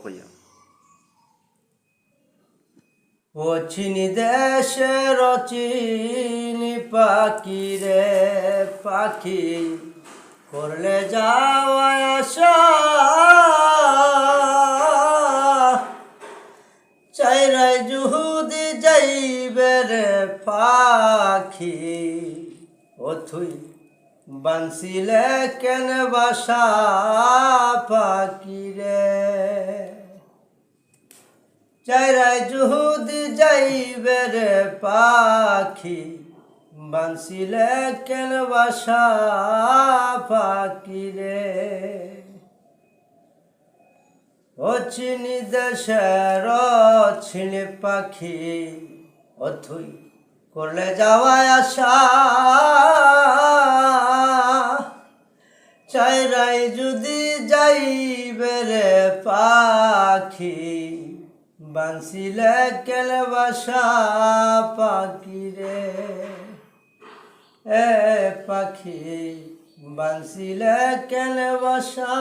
কইয়া ও চিনি দেশের চিনি পাখি রে পাখি করলে যাওয়া আসা চাইরাই জুহুদি যাইবে রে পাখি ও থুই বানছিলে কেন বাসা পাখি রে চাইরাই জুহুদি যাইবে রে পাখি বানছিলে কেন বাসা পাখি রে ও চিনি দেশের চিনি পাখি ও থুই করলে যাওয়া আসা চাইরাই যদি যাইবে রে পাখি বানছিলে কেন বাসা পাখি রে এ পাখি বানছিলে কেন বাসা